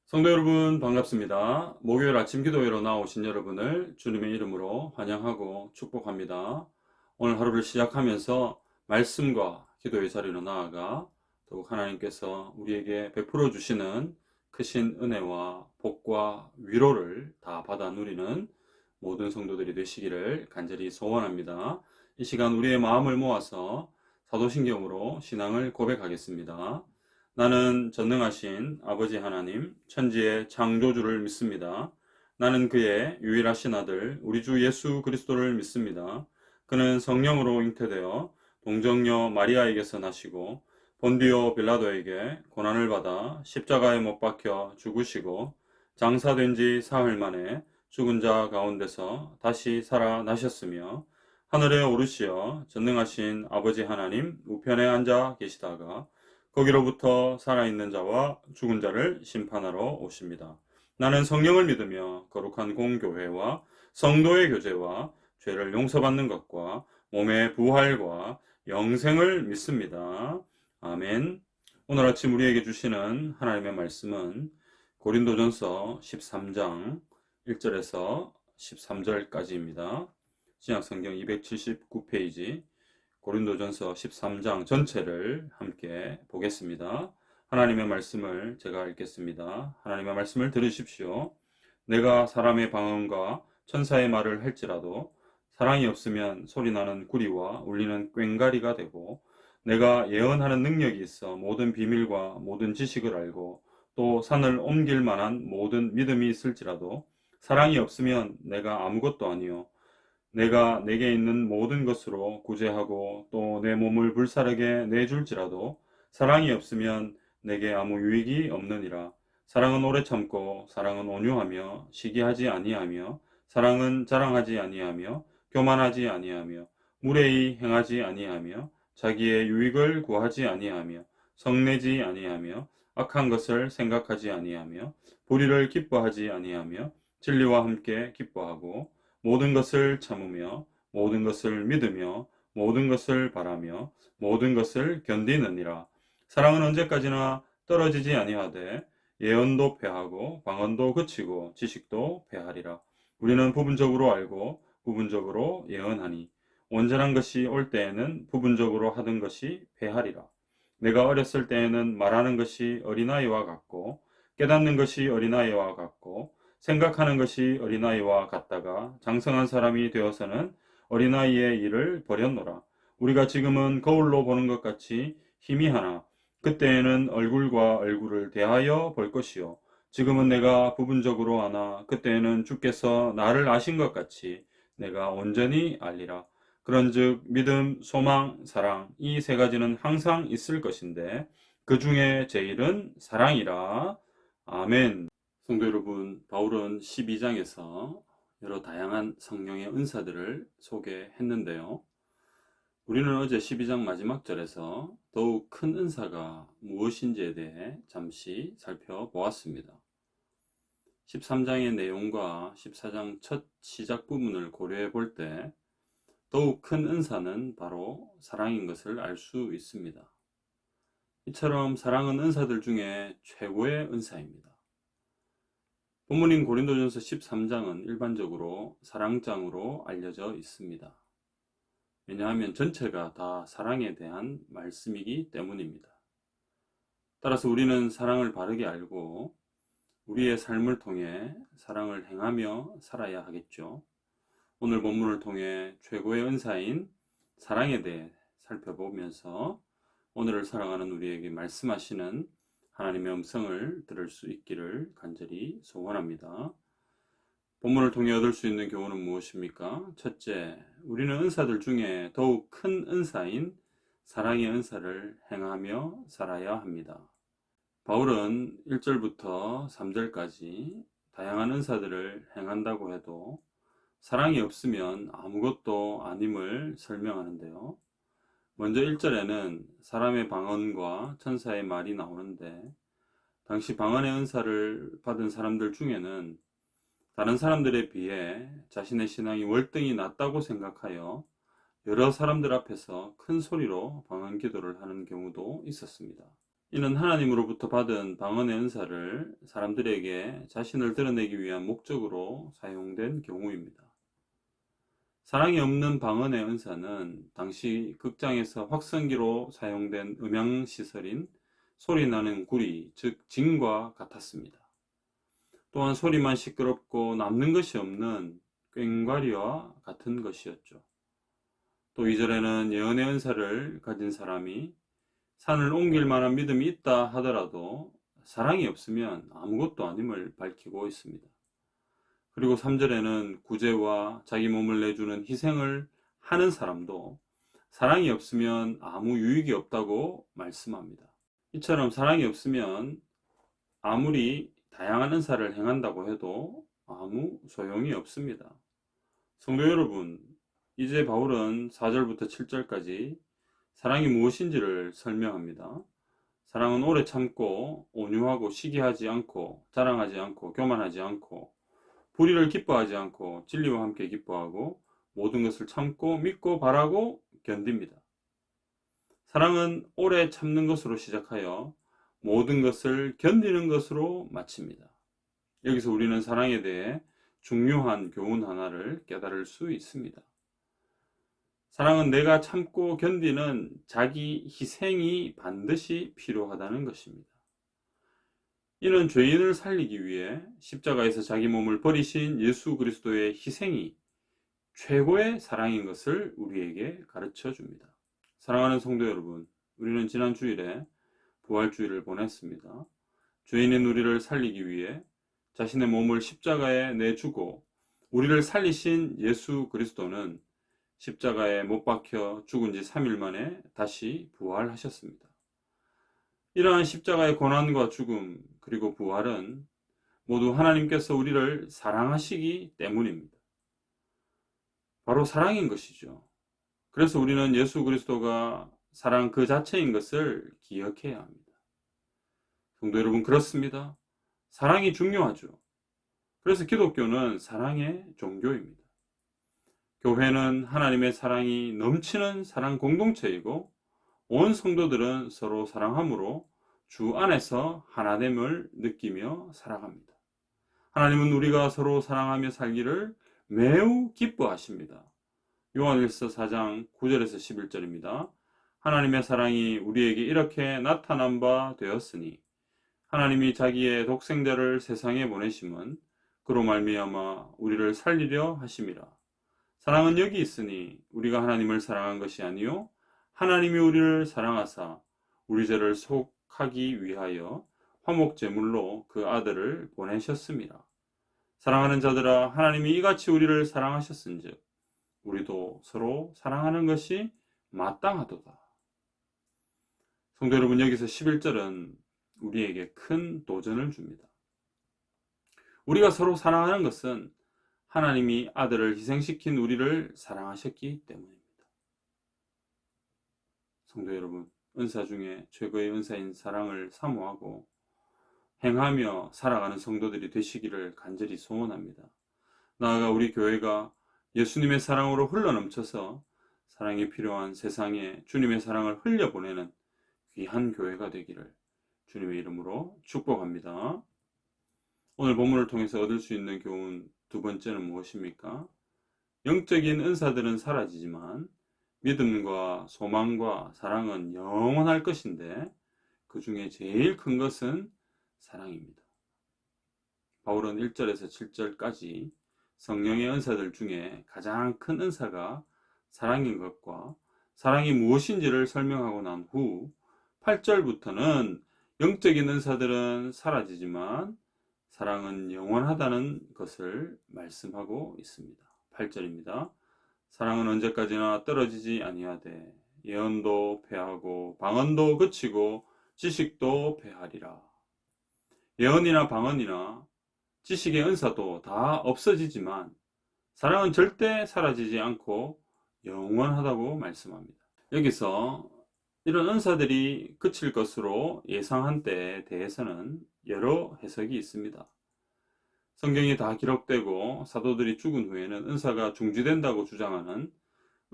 성도 여러분 반갑습니다. 목요일 아침 기도회로 나오신 여러분을 주님의 이름으로 환영하고 축복합니다. 오늘 하루를 시작하면서 말씀과 기도의 자리로 나아가 더욱 하나님께서 우리에게 베풀어 주시는 크신 은혜와 복과 위로를 다 받아 누리는 모든 성도들이 되시기를 간절히 소원합니다. 이 시간 우리의 마음을 모아서 사도신경으로 신앙을 고백하겠습니다. 나는 전능하신 아버지 하나님, 천지의 창조주를 믿습니다. 나는 그의 유일하신 아들, 우리 주 예수 그리스도를 믿습니다. 그는 성령으로 잉태되어 동정녀 마리아에게서 나시고 본디오 빌라도에게 고난을 받아 십자가에 못 박혀 죽으시고 장사된 지 사흘 만에 죽은 자 가운데서 다시 살아나셨으며 하늘에 오르시어 전능하신 아버지 하나님 우편에 앉아 계시다가 거기로부터 살아있는 자와 죽은 자를 심판하러 오십니다. 나는 성령을 믿으며 거룩한 공교회와 성도의 교제와 죄를 용서받는 것과 몸의 부활과 영생을 믿습니다. 아멘. 오늘 아침 우리에게 주시는 하나님의 말씀은 고린도전서 13장 1절에서 13절까지입니다. 신약성경 279페이지 고린도전서 13장 전체를 함께 보겠습니다. 하나님의 말씀을 제가 읽겠습니다. 하나님의 말씀을 들으십시오. 내가 사람의 방언과 천사의 말을 할지라도 사랑이 없으면 소리나는 구리와 울리는 꽹과리가 되고, 내가 예언하는 능력이 있어 모든 비밀과 모든 지식을 알고 또 산을 옮길 만한 모든 믿음이 있을지라도 사랑이 없으면 내가 아무것도 아니요 내가 내게 있는 모든 것으로 구제하고 또 내 몸을 불사르게 내줄지라도 사랑이 없으면 내게 아무 유익이 없느니라. 사랑은 오래 참고 사랑은 온유하며 시기하지 아니하며 사랑은 자랑하지 아니하며 교만하지 아니하며 무례히 행하지 아니하며 자기의 유익을 구하지 아니하며 성내지 아니하며 악한 것을 생각하지 아니하며 불의를 기뻐하지 아니하며 진리와 함께 기뻐하고 모든 것을 참으며 모든 것을 믿으며 모든 것을 바라며 모든 것을 견디느니라. 사랑은 언제까지나 떨어지지 아니하되 예언도 패하고 방언도 그치고 지식도 패하리라. 우리는 부분적으로 알고 부분적으로 예언하니 온전한 것이 올 때에는 부분적으로 하던 것이 패하리라. 내가 어렸을 때에는 말하는 것이 어린아이와 같고 깨닫는 것이 어린아이와 같고 생각하는 것이 어린아이와 같다가 장성한 사람이 되어서는 어린아이의 일을 버렸노라. 우리가 지금은 거울로 보는 것 같이 희미하나 그때에는 얼굴과 얼굴을 대하여 볼 것이요 지금은 내가 부분적으로 아나 그때에는 주께서 나를 아신 것 같이 내가 온전히 알리라. 그런즉 믿음, 소망, 사랑 이 세 가지는 항상 있을 것인데 그 중에 제일은 사랑이라. 아멘. 성도 여러분, 바울은 12장에서 여러 다양한 성령의 은사들을 소개했는데요. 우리는 어제 12장 마지막 절에서 더욱 큰 은사가 무엇인지에 대해 잠시 살펴보았습니다. 13장의 내용과 14장 첫 시작 부분을 고려해 볼 때 더욱 큰 은사는 바로 사랑인 것을 알 수 있습니다. 이처럼 사랑은 은사들 중에 최고의 은사입니다. 본문인 고린도전서 13장은 일반적으로 사랑장으로 알려져 있습니다. 왜냐하면 전체가 다 사랑에 대한 말씀이기 때문입니다. 따라서 우리는 사랑을 바르게 알고 우리의 삶을 통해 사랑을 행하며 살아야 하겠죠. 오늘 본문을 통해 최고의 은사인 사랑에 대해 살펴보면서 오늘을 살아가는 우리에게 말씀하시는 하나님의 음성을 들을 수 있기를 간절히 소원합니다. 본문을 통해 얻을 수 있는 교훈은 무엇입니까? 첫째, 우리는 은사들 중에 더욱 큰 은사인 사랑의 은사를 행하며 살아야 합니다. 바울은 1절부터 3절까지 다양한 은사들을 행한다고 해도 사랑이 없으면 아무것도 아님을 설명하는데요. 먼저 1절에는 사람의 방언과 천사의 말이 나오는데, 당시 방언의 은사를 받은 사람들 중에는 다른 사람들에 비해 자신의 신앙이 월등히 낮다고 생각하여 여러 사람들 앞에서 큰 소리로 방언 기도를 하는 경우도 있었습니다. 이는 하나님으로부터 받은 방언의 은사를 사람들에게 자신을 드러내기 위한 목적으로 사용된 경우입니다. 사랑이 없는 방언의 은사는 당시 극장에서 확성기로 사용된 음향시설인 소리나는 구리, 즉 징과 같았습니다. 또한 소리만 시끄럽고 남는 것이 없는 꽹과리와 같은 것이었죠. 또 2절에는 예언의 은사를 가진 사람이 산을 옮길 만한 믿음이 있다 하더라도 사랑이 없으면 아무것도 아님을 밝히고 있습니다. 그리고 3절에는 구제와 자기 몸을 내주는 희생을 하는 사람도 사랑이 없으면 아무 유익이 없다고 말씀합니다. 이처럼 사랑이 없으면 아무리 다양한 은사를 행한다고 해도 아무 소용이 없습니다. 성도 여러분, 이제 바울은 4절부터 7절까지 사랑이 무엇인지를 설명합니다. 사랑은 오래 참고 온유하고 시기하지 않고 자랑하지 않고 교만하지 않고 불의를 기뻐하지 않고 진리와 함께 기뻐하고 모든 것을 참고 믿고 바라고 견딥니다. 사랑은 오래 참는 것으로 시작하여 모든 것을 견디는 것으로 마칩니다. 여기서 우리는 사랑에 대해 중요한 교훈 하나를 깨달을 수 있습니다. 사랑은 내가 참고 견디는 자기 희생이 반드시 필요하다는 것입니다. 이는 죄인을 살리기 위해 십자가에서 자기 몸을 버리신 예수 그리스도의 희생이 최고의 사랑인 것을 우리에게 가르쳐 줍니다. 사랑하는 성도 여러분, 우리는 지난 주일에 부활주일을 보냈습니다. 죄인인 우리를 살리기 위해 자신의 몸을 십자가에 내주고 우리를 살리신 예수 그리스도는 십자가에 못 박혀 죽은 지 3일 만에 다시 부활하셨습니다. 이러한 십자가의 고난과 죽음 그리고 부활은 모두 하나님께서 우리를 사랑하시기 때문입니다. 바로 사랑인 것이죠. 그래서 우리는 예수 그리스도가 사랑 그 자체인 것을 기억해야 합니다. 성도 여러분, 그렇습니다. 사랑이 중요하죠. 그래서 기독교는 사랑의 종교입니다. 교회는 하나님의 사랑이 넘치는 사랑 공동체이고 온 성도들은 서로 사랑함으로 주 안에서 하나됨을 느끼며 살아갑니다. 하나님은 우리가 서로 사랑하며 살기를 매우 기뻐하십니다. 요한일서 4장 9절에서 11절입니다. 하나님의 사랑이 우리에게 이렇게 나타난 바 되었으니 하나님이 자기의 독생자를 세상에 보내심은 그로 말미암아 우리를 살리려 하심이라. 사랑은 여기 있으니 우리가 하나님을 사랑한 것이 아니요 하나님이 우리를 사랑하사 우리 죄를 속하기 위하여 화목 제물로 그 아들을 보내셨습니다. 사랑하는 자들아, 하나님이 이같이 우리를 사랑하셨은즉 우리도 서로 사랑하는 것이 마땅하도다. 성도 여러분, 여기서 11절은 우리에게 큰 도전을 줍니다. 우리가 서로 사랑하는 것은 하나님이 아들을 희생시킨 우리를 사랑하셨기 때문입니다. 성도 여러분, 은사 중에 최고의 은사인 사랑을 사모하고 행하며 살아가는 성도들이 되시기를 간절히 소원합니다. 나아가 우리 교회가 예수님의 사랑으로 흘러넘쳐서 사랑이 필요한 세상에 주님의 사랑을 흘려보내는 귀한 교회가 되기를 주님의 이름으로 축복합니다. 오늘 본문을 통해서 얻을 수 있는 교훈 두 번째는 무엇입니까? 영적인 은사들은 사라지지만 믿음과 소망과 사랑은 영원할 것인데 그 중에 제일 큰 것은 사랑입니다. 바울은 1절에서 7절까지 성령의 은사들 중에 가장 큰 은사가 사랑인 것과 사랑이 무엇인지를 설명하고 난 후 8절부터는 영적인 은사들은 사라지지만 사랑은 영원하다는 것을 말씀하고 있습니다. 8절입니다. 사랑은 언제까지나 떨어지지 아니하되 예언도 패하고 방언도 그치고 지식도 패하리라. 예언이나 방언이나 지식의 은사도 다 없어지지만 사랑은 절대 사라지지 않고 영원하다고 말씀합니다. 여기서 이런 은사들이 그칠 것으로 예상한 때에 대해서는 여러 해석이 있습니다. 성경이 다 기록되고 사도들이 죽은 후에는 은사가 중지된다고 주장하는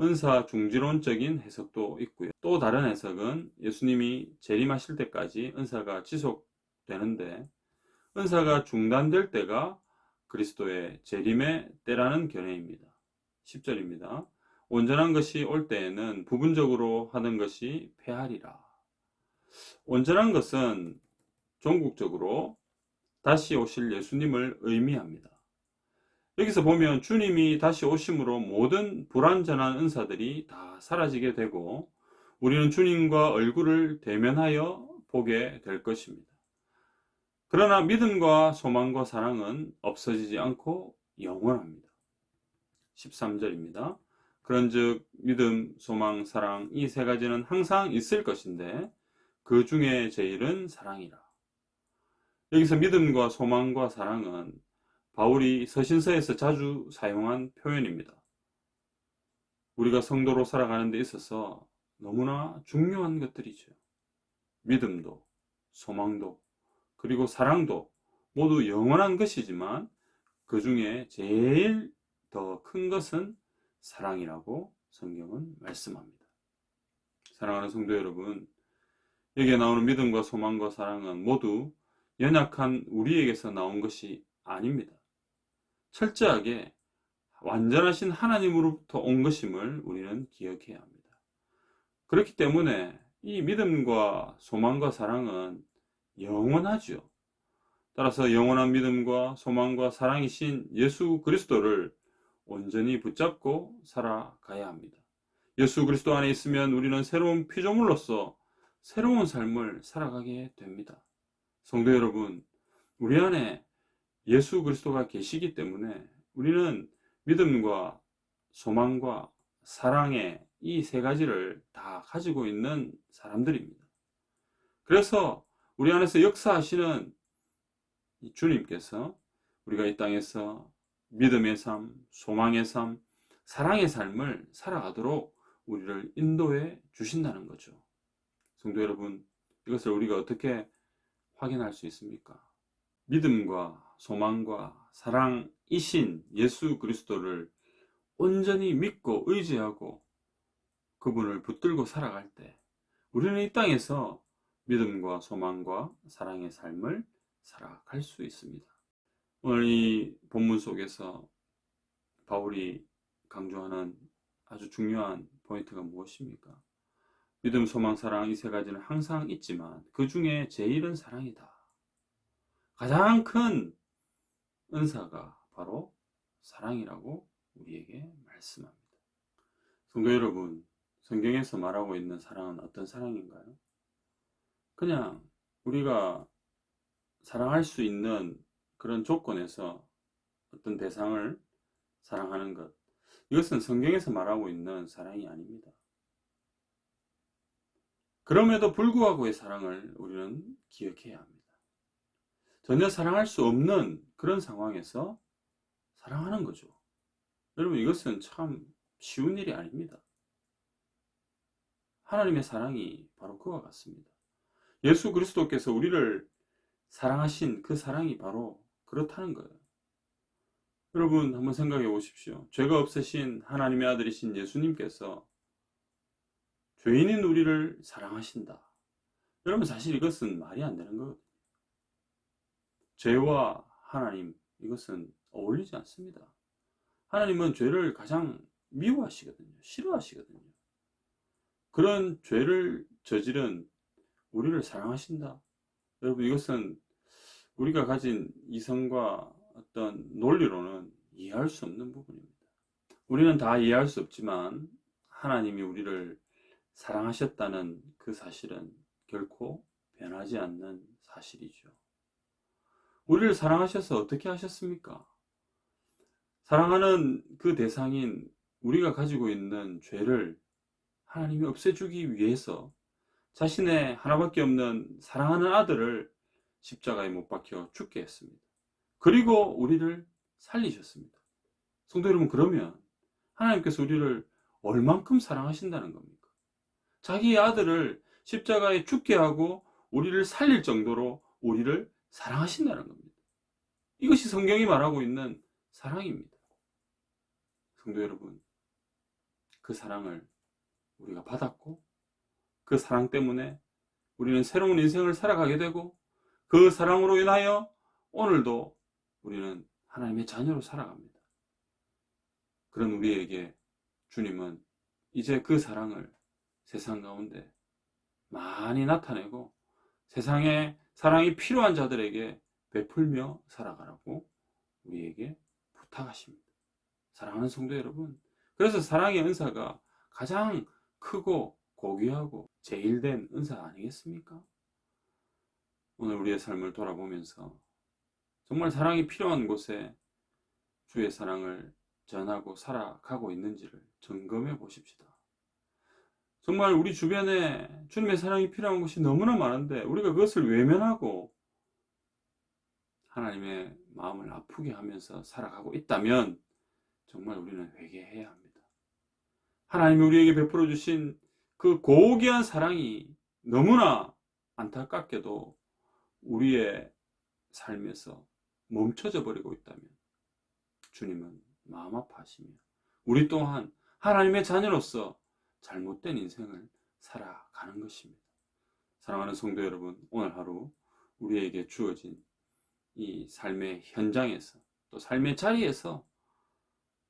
은사 중지론적인 해석도 있고요. 또 다른 해석은 예수님이 재림하실 때까지 은사가 지속되는데 은사가 중단될 때가 그리스도의 재림의 때라는 견해입니다. 10절입니다. 온전한 것이 올 때에는 부분적으로 하는 것이 패하리라. 온전한 것은 종국적으로 다시 오실 예수님을 의미합니다. 여기서 보면 주님이 다시 오심으로 모든 불완전한 은사들이 다 사라지게 되고 우리는 주님과 얼굴을 대면하여 보게 될 것입니다. 그러나 믿음과 소망과 사랑은 없어지지 않고 영원합니다. 13절입니다. 그런즉 믿음, 소망, 사랑 이 세 가지는 항상 있을 것인데 그 중에 제일은 사랑이라. 여기서 믿음과 소망과 사랑은 바울이 서신서에서 자주 사용한 표현입니다. 우리가 성도로 살아가는 데 있어서 너무나 중요한 것들이죠. 믿음도, 소망도, 그리고 사랑도 모두 영원한 것이지만 그 중에 제일 더 큰 것은 사랑이라고 성경은 말씀합니다. 사랑하는 성도 여러분, 여기에 나오는 믿음과 소망과 사랑은 모두 연약한 우리에게서 나온 것이 아닙니다. 철저하게 완전하신 하나님으로부터 온 것임을 우리는 기억해야 합니다. 그렇기 때문에 이 믿음과 소망과 사랑은 영원하죠. 따라서 영원한 믿음과 소망과 사랑이신 예수 그리스도를 온전히 붙잡고 살아가야 합니다. 예수 그리스도 안에 있으면 우리는 새로운 피조물로서 새로운 삶을 살아가게 됩니다. 성도 여러분, 우리 안에 예수 그리스도가 계시기 때문에 우리는 믿음과 소망과 사랑의 이 세 가지를 다 가지고 있는 사람들입니다. 그래서 우리 안에서 역사하시는 주님께서 우리가 이 땅에서 믿음의 삶, 소망의 삶, 사랑의 삶을 살아가도록 우리를 인도해 주신다는 거죠. 성도 여러분, 이것을 우리가 어떻게 확인할 수 있습니까? 믿음과 소망과 사랑이신 예수 그리스도를 온전히 믿고 의지하고 그분을 붙들고 살아갈 때 우리는 이 땅에서 믿음과 소망과 사랑의 삶을 살아갈 수 있습니다. 오늘 이 본문 속에서 바울이 강조하는 아주 중요한 포인트가 무엇입니까? 믿음, 소망, 사랑 이 세 가지는 항상 있지만 그 중에 제일은 사랑이다. 가장 큰 은사가 바로 사랑이라고 우리에게 말씀합니다. 성도 여러분, 성경에서 말하고 있는 사랑은 어떤 사랑인가요? 그냥 우리가 사랑할 수 있는 그런 조건에서 어떤 대상을 사랑하는 것, 이것은 성경에서 말하고 있는 사랑이 아닙니다. 그럼에도 불구하고의 사랑을 우리는 기억해야 합니다. 전혀 사랑할 수 없는 그런 상황에서 사랑하는 거죠. 여러분, 이것은 참 쉬운 일이 아닙니다. 하나님의 사랑이 바로 그와 같습니다. 예수 그리스도께서 우리를 사랑하신 그 사랑이 바로 그렇다는 거예요. 여러분, 한번 생각해 보십시오. 죄가 없으신 하나님의 아들이신 예수님께서 죄인인 우리를 사랑하신다. 여러분, 사실 이것은 말이 안 되는 거거든요. 죄와 하나님, 이것은 어울리지 않습니다. 하나님은 죄를 가장 미워하시거든요. 싫어하시거든요. 그런 죄를 저지른 우리를 사랑하신다. 여러분, 이것은 우리가 가진 이성과 어떤 논리로는 이해할 수 없는 부분입니다. 우리는 다 이해할 수 없지만 하나님이 우리를 사랑하셨다는 그 사실은 결코 변하지 않는 사실이죠. 우리를 사랑하셔서 어떻게 하셨습니까? 사랑하는 그 대상인 우리가 가지고 있는 죄를 하나님이 없애주기 위해서 자신의 하나밖에 없는 사랑하는 아들을 십자가에 못 박혀 죽게 했습니다. 그리고 우리를 살리셨습니다. 성도 여러분, 그러면 하나님께서 우리를 얼만큼 사랑하신다는 겁니까? 자기의 아들을 십자가에 죽게 하고 우리를 살릴 정도로 우리를 사랑하신다는 겁니다. 이것이 성경이 말하고 있는 사랑입니다. 성도 여러분, 그 사랑을 우리가 받았고 그 사랑 때문에 우리는 새로운 인생을 살아가게 되고 그 사랑으로 인하여 오늘도 우리는 하나님의 자녀로 살아갑니다. 그런 우리에게 주님은 이제 그 사랑을 세상 가운데 많이 나타내고 세상에 사랑이 필요한 자들에게 베풀며 살아가라고 우리에게 부탁하십니다. 사랑하는 성도 여러분, 그래서 사랑의 은사가 가장 크고 고귀하고 제일된 은사 아니겠습니까? 오늘 우리의 삶을 돌아보면서 정말 사랑이 필요한 곳에 주의 사랑을 전하고 살아가고 있는지를 점검해 보십시다. 정말 우리 주변에 주님의 사랑이 필요한 곳이 너무나 많은데 우리가 그것을 외면하고 하나님의 마음을 아프게 하면서 살아가고 있다면 정말 우리는 회개해야 합니다. 하나님이 우리에게 베풀어 주신 그 고귀한 사랑이 너무나 안타깝게도 우리의 삶에서 멈춰져 버리고 있다면 주님은 마음 아파하시며 우리 또한 하나님의 자녀로서 잘못된 인생을 살아가는 것입니다. 사랑하는 성도 여러분, 오늘 하루 우리에게 주어진 이 삶의 현장에서 또 삶의 자리에서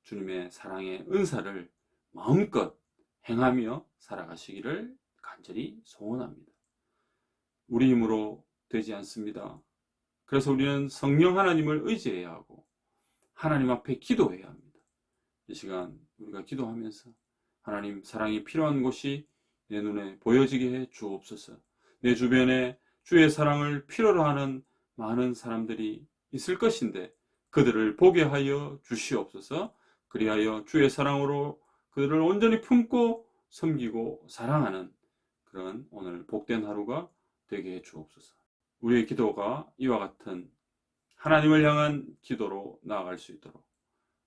주님의 사랑의 은사를 마음껏 행하며 살아가시기를 간절히 소원합니다. 우리 힘으로 되지 않습니다. 그래서 우리는 성령 하나님을 의지해야 하고 하나님 앞에 기도해야 합니다. 이 시간 우리가 기도하면서 하나님, 사랑이 필요한 곳이 내 눈에 보여지게 해 주옵소서. 내 주변에 주의 사랑을 필요로 하는 많은 사람들이 있을 것인데 그들을 보게 하여 주시옵소서. 그리하여 주의 사랑으로 그들을 온전히 품고 섬기고 사랑하는 그런 오늘 복된 하루가 되게 해 주옵소서. 우리의 기도가 이와 같은 하나님을 향한 기도로 나아갈 수 있도록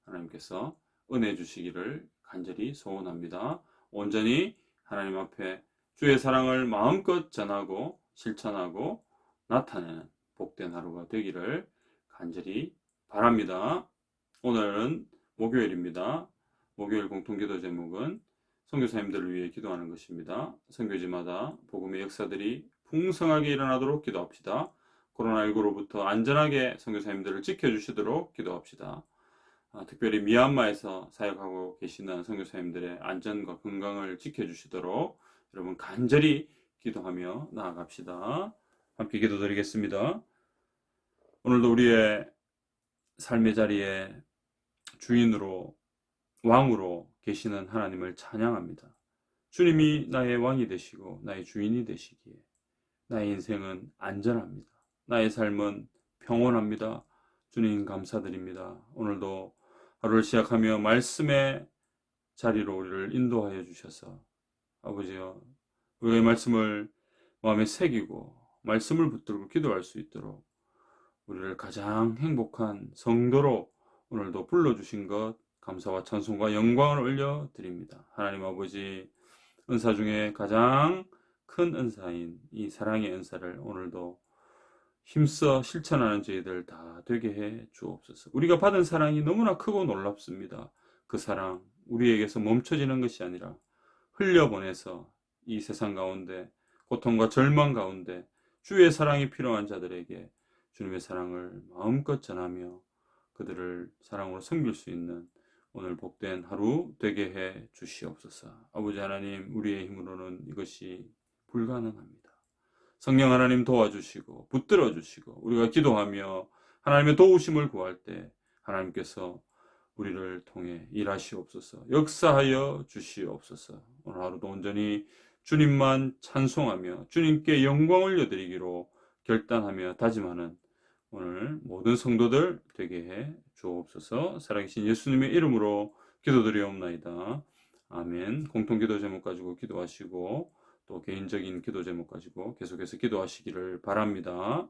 하나님께서 은혜 주시기를 간절히 소원합니다. 온전히 하나님 앞에 주의 사랑을 마음껏 전하고 실천하고 나타내는 복된 하루가 되기를 간절히 바랍니다. 오늘은 목요일입니다. 목요일 공통기도 제목은 선교사님들을 위해 기도하는 것입니다. 선교지마다 복음의 역사들이 풍성하게 일어나도록 기도합시다. 코로나19로부터 안전하게 선교사님들을 지켜주시도록 기도합시다. 특별히 미얀마에서 사역하고 계시는 선교사님들의 안전과 건강을 지켜주시도록 여러분 간절히 기도하며 나아갑시다. 함께 기도드리겠습니다. 오늘도 우리의 삶의 자리에 주인으로 왕으로 계시는 하나님을 찬양합니다. 주님이 나의 왕이 되시고 나의 주인이 되시기에 나의 인생은 안전합니다. 나의 삶은 평온합니다. 주님 감사드립니다. 오늘도 하루를 시작하며 말씀의 자리로 우리를 인도하여 주셔서 아버지여 우리의 말씀을 마음에 새기고 말씀을 붙들고 기도할 수 있도록 우리를 가장 행복한 성도로 오늘도 불러주신 것 감사와 찬송과 영광을 올려드립니다. 하나님 아버지 은사 중에 가장 큰 은사인 이 사랑의 은사를 오늘도 힘써 실천하는 저희들 다 되게 해 주옵소서. 우리가 받은 사랑이 너무나 크고 놀랍습니다. 그 사랑 우리에게서 멈춰지는 것이 아니라 흘려보내서 이 세상 가운데 고통과 절망 가운데 주의 사랑이 필요한 자들에게 주님의 사랑을 마음껏 전하며 그들을 사랑으로 섬길 수 있는 오늘 복된 하루 되게 해 주시옵소서. 아버지 하나님, 우리의 힘으로는 이것이 불가능합니다. 성령 하나님 도와주시고 붙들어 주시고 우리가 기도하며 하나님의 도우심을 구할 때 하나님께서 우리를 통해 일하시옵소서. 역사하여 주시옵소서. 오늘 하루도 온전히 주님만 찬송하며 주님께 영광 올려드리기로 결단하며 다짐하는 오늘 모든 성도들 되게 해 주옵소서. 살아계신 예수님의 이름으로 기도드리옵나이다. 아멘. 공통기도 제목 가지고 기도하시고 또 개인적인 기도 제목 가지고 계속해서 기도하시기를 바랍니다.